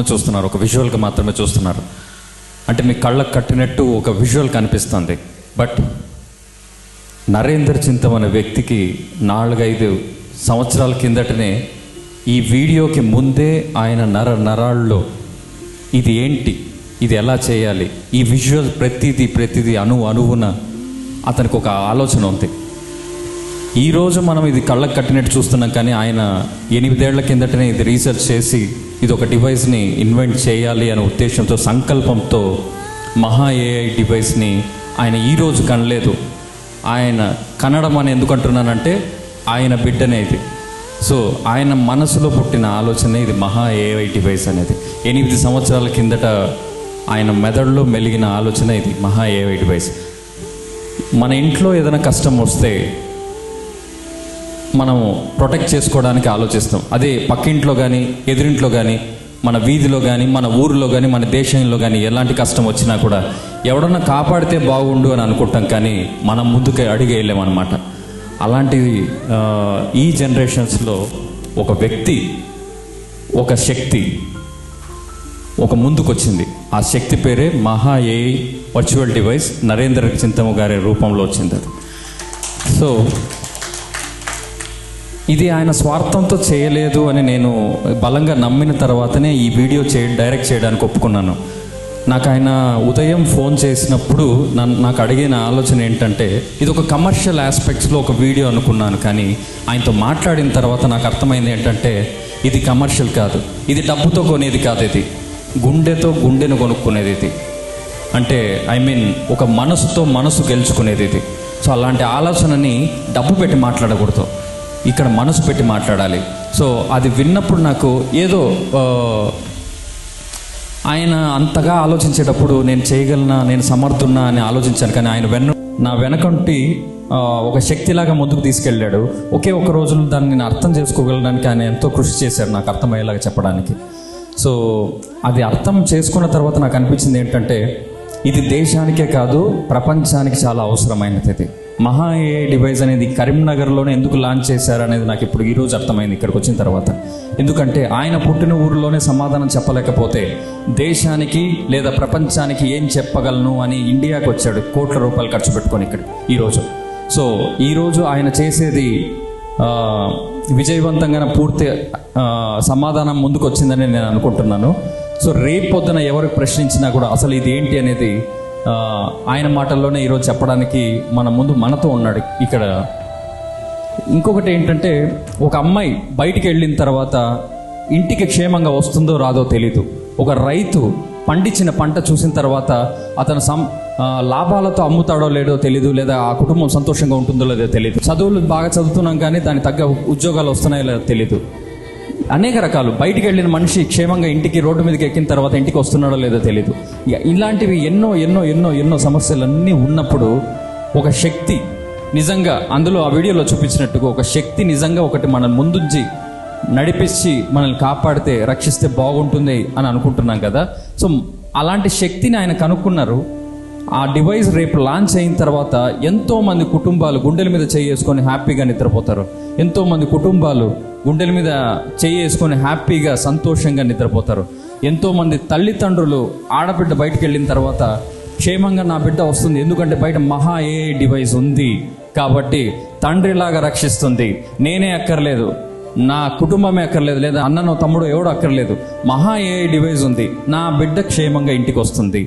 చూస్తున్నారు, ఒక విజువల్గా మాత్రమే చూస్తున్నారు. అంటే మీ కళ్ళకు కట్టినట్టు ఒక విజువల్ కనిపిస్తుంది. బట్ నరేందర్ చింతం అనే వ్యక్తికి 4-5 సంవత్సరాల కిందటనే ఈ వీడియోకి ముందే ఆయన నరాల్లో ఇది ఏంటి, ఇది ఎలా చేయాలి, ఈ విజువల్ ప్రతిదీ అణువున అతనికి ఒక ఆలోచన ఉంది. ఈరోజు మనం ఇది కళ్ళకు కట్టినట్టు చూస్తున్నాం, కానీ ఆయన 8 ఏళ్ల కిందటనే ఇది రీసెర్చ్ చేసి ఇది ఒక డివైస్ని ఇన్వెంట్ చేయాలి అనే ఉద్దేశంతో, సంకల్పంతో మహా ఏఐ డివైస్ని ఆయన ఈరోజు కనలేదు. ఆయన కనడం అని ఎందుకు అంటున్నానంటే ఆయన బిడ్డనే ఇది. సో ఆయన మనసులో పుట్టిన ఆలోచన ఇది మహా ఏఐ డివైస్ అనేది. 8 సంవత్సరాల కిందట ఆయన మెదడులో మెలిగిన ఆలోచన ఇది మహా ఏఐ డివైస్. మన ఇంట్లో ఏదైనా కష్టం వస్తే మనము ప్రొటెక్ట్ చేసుకోవడానికి ఆలోచిస్తాం. అదే పక్కింట్లో కానీ, ఎదురింట్లో కానీ, మన వీధిలో కానీ, మన ఊరిలో కానీ, మన దేశంలో కానీ ఎలాంటి కష్టం వచ్చినా కూడా ఎవడన్నా కాపాడితే బాగుండు అని అనుకుంటాం, కానీ మనం ముందుకు అడిగేయలేమన్నమాట. అలాంటిది ఈ జనరేషన్స్లో ఒక వ్యక్తి, ఒక శక్తి ఒక ముందుకొచ్చింది. ఆ శక్తి పేరే మహా ఏఐ వర్చువల్ డివైస్. నరేందర్ చింతము గారి రూపంలో వచ్చింది అది. సో ఇది ఆయన స్వార్థంతో చేయలేదు అని నేను బలంగా నమ్మిన తర్వాతనే ఈ వీడియో డైరెక్ట్ చేయడానికి ఒప్పుకున్నాను. నాకు ఆయన ఉదయం ఫోన్ చేసినప్పుడు నాకు అడిగిన ఆలోచన ఏంటంటే, ఇది ఒక కమర్షియల్ ఆస్పెక్ట్స్లో ఒక వీడియో అనుకున్నాను, కానీ ఆయనతో మాట్లాడిన తర్వాత నాకు అర్థమైంది ఏంటంటే, ఇది కమర్షియల్ కాదు, ఇది డబ్బుతో కొనేది కాదు, ఇది గుండెను కొనుక్కునేది ఇది. అంటే ఒక మనసుతో మనసు గెలుచుకునేది ఇది. సో అలాంటి ఆలోచనని డబ్బు పెట్టి మాట్లాడకూడదు, ఇక్కడ మనసు పెట్టి మాట్లాడాలి. సో అది విన్నప్పుడు నాకు ఏదో ఆయన అంతగా ఆలోచించేటప్పుడు నేను చేయగలనా, నేను సమర్థున్నా అని ఆలోచించాను. కానీ ఆయన నా వెనకంటి ఒక శక్తిలాగా ముందుకు తీసుకెళ్ళాడు. ఒకే ఒక రోజులో దాన్ని నేను అర్థం చేసుకోగలడానికి ఆయన ఎంతో కృషి చేశాడు నాకు అర్థమయ్యేలాగా చెప్పడానికి. సో అది అర్థం చేసుకున్న తర్వాత నాకు అనిపించింది ఏంటంటే, ఇది దేశానికే కాదు ప్రపంచానికి చాలా అవసరమైనది. ఇది మహా ఏఐ డివైస్ అనేది కరీంనగర్లోనే ఎందుకు లాంచ్ చేశారనేది నాకు ఇప్పుడు ఈరోజు అర్థమైంది ఇక్కడికి వచ్చిన తర్వాత. ఎందుకంటే ఆయన పుట్టిన ఊరిలోనే సమాధానం చెప్పలేకపోతే దేశానికి లేదా ప్రపంచానికి ఏం చెప్పగలను అని ఇండియాకి వచ్చాడు, కోట్ల రూపాయలు ఖర్చు పెట్టుకొని ఇక్కడ ఈరోజు. సో ఈరోజు ఆయన చేసేది విజయవంతంగా పూర్తి సమాధానం ముందుకు వచ్చిందని నేను అనుకుంటున్నాను. సో రేపు పొద్దున ఎవరు ప్రశ్నించినా కూడా అసలు ఇది ఏంటి అనేది ఆయన మాటల్లోనే ఈరోజు చెప్పడానికి మన ముందు మనతో ఉన్నాడు ఇక్కడ. ఇంకొకటి ఏంటంటే, ఒక అమ్మాయి బయటికి వెళ్ళిన తర్వాత ఇంటికి క్షేమంగా వస్తుందో రాదో తెలీదు. ఒక రైతు పండించిన పంట చూసిన తర్వాత అతను లాభాలతో అమ్ముతాడో లేదో తెలీదు, లేదా ఆ కుటుంబం సంతోషంగా ఉంటుందో లేదో తెలీదు. చదువులు బాగా చదువుతున్నాం కానీ దానికి తగ్గ ఉద్యోగాలు వస్తున్నాయో లేదో తెలీదు. అనేక రకాలు. బయటికి వెళ్ళిన మనిషి క్షేమంగా ఇంటికి రోడ్డు మీదకి ఎక్కిన తర్వాత ఇంటికి వస్తున్నాడో లేదో తెలీదు. ఇలాంటివి ఎన్నో ఎన్నో ఎన్నో ఎన్నో సమస్యలన్నీ ఉన్నప్పుడు ఒక శక్తి నిజంగా, అందులో ఆ వీడియోలో చూపించినట్టుగా ఒక శక్తి నిజంగా ఒకటి మన ముందుంచి నడిపించి మనల్ని కాపాడితే, రక్షిస్తే బాగుంటుంది అని అనుకుంటున్నాం కదా. సో అలాంటి శక్తిని ఆయన కనుక్కున్నారు. ఆ డివైస్ రేపు లాంచ్ అయిన తర్వాత ఎంతోమంది కుటుంబాలు గుండెల మీద చేసుకొని హ్యాపీగా నిద్రపోతారు. ఎంతోమంది కుటుంబాలు గుండెల మీద చేసుకొని హ్యాపీగా సంతోషంగా నిద్రపోతారు. ఎంతోమంది తల్లిదండ్రులు ఆడబిడ్డ బయటకు వెళ్ళిన తర్వాత క్షేమంగా నా బిడ్డ వస్తుంది, ఎందుకంటే బయట మహా ఏఐ డివైస్ ఉంది కాబట్టి తండ్రిలాగా రక్షిస్తుంది, నేనే అక్కర్లేదు, నా కుటుంబమే అక్కర్లేదు, లేదా అన్ననో తమ్ముడు ఎవడో అక్కర్లేదు, మహా ఏఐ డివైస్ ఉంది, నా బిడ్డ క్షేమంగా ఇంటికి వస్తుంది.